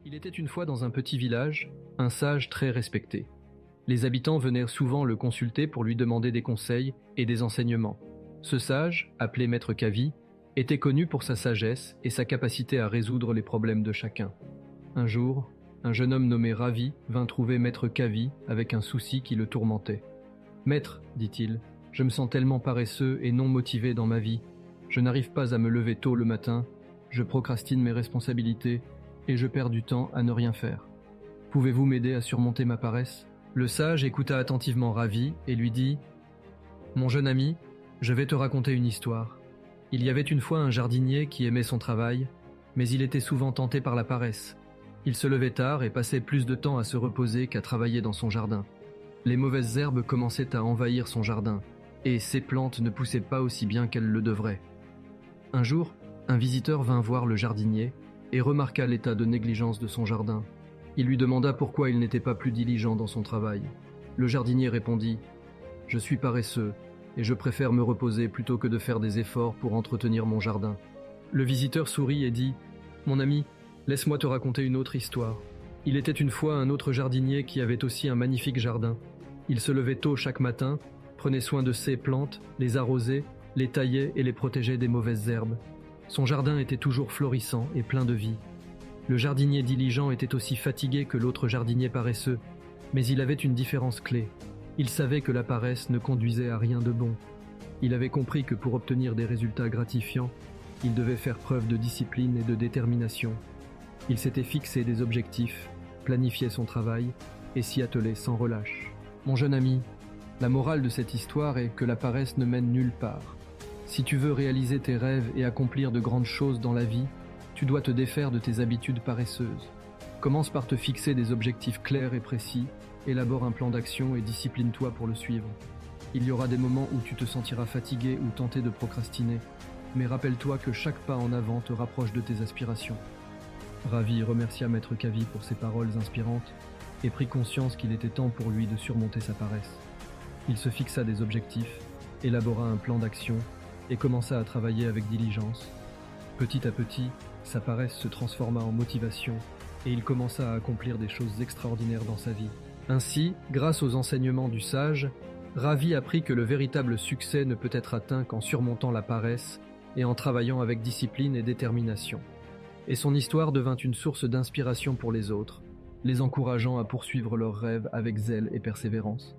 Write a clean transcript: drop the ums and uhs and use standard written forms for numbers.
Il était une fois dans un petit village, un sage très respecté. Les habitants venaient souvent le consulter pour lui demander des conseils et des enseignements. Ce sage, appelé Maître Kavi, était connu pour sa sagesse et sa capacité à résoudre les problèmes de chacun. Un jour, un jeune homme nommé Ravi vint trouver Maître Kavi avec un souci qui le tourmentait. « Maître, dit-il, je me sens tellement paresseux et non motivé dans ma vie. Je n'arrive pas à me lever tôt le matin, je procrastine mes responsabilités et je perds du temps à ne rien faire. Pouvez-vous m'aider à surmonter ma paresse ?» Le sage écouta attentivement Ravi et lui dit « Mon jeune ami, je vais te raconter une histoire. Il y avait une fois un jardinier qui aimait son travail, mais il était souvent tenté par la paresse. Il se levait tard et passait plus de temps à se reposer qu'à travailler dans son jardin. Les mauvaises herbes commençaient à envahir son jardin, et ses plantes ne poussaient pas aussi bien qu'elles le devraient. Un jour, un visiteur vint voir le jardinier et remarqua l'état de négligence de son jardin. Il lui demanda pourquoi il n'était pas plus diligent dans son travail. Le jardinier répondit « Je suis paresseux et je préfère me reposer plutôt que de faire des efforts pour entretenir mon jardin. » Le visiteur sourit et dit « Mon ami, laisse-moi te raconter une autre histoire. Il était une fois un autre jardinier qui avait aussi un magnifique jardin. Il se levait tôt chaque matin, prenait soin de ses plantes, les arrosait, les taillait et les protégeait des mauvaises herbes. Son jardin était toujours florissant et plein de vie. Le jardinier diligent était aussi fatigué que l'autre jardinier paresseux, mais il avait une différence clé. Il savait que la paresse ne conduisait à rien de bon. Il avait compris que pour obtenir des résultats gratifiants, il devait faire preuve de discipline et de détermination. Il s'était fixé des objectifs, planifiait son travail et s'y attelait sans relâche. Mon jeune ami, la morale de cette histoire est que la paresse ne mène nulle part. Si tu veux réaliser tes rêves et accomplir de grandes choses dans la vie, tu dois te défaire de tes habitudes paresseuses. Commence par te fixer des objectifs clairs et précis, élabore un plan d'action et discipline-toi pour le suivre. Il y aura des moments où tu te sentiras fatigué ou tenté de procrastiner, mais rappelle-toi que chaque pas en avant te rapproche de tes aspirations. Ravi remercia Maître Kavi pour ses paroles inspirantes et prit conscience qu'il était temps pour lui de surmonter sa paresse. Il se fixa des objectifs, élabora un plan d'action et commença à travailler avec diligence. Petit à petit, sa paresse se transforma en motivation et il commença à accomplir des choses extraordinaires dans sa vie. Ainsi, grâce aux enseignements du sage, Ravi apprit que le véritable succès ne peut être atteint qu'en surmontant la paresse et en travaillant avec discipline et détermination. Et son histoire devint une source d'inspiration pour les autres, les encourageant à poursuivre leurs rêves avec zèle et persévérance.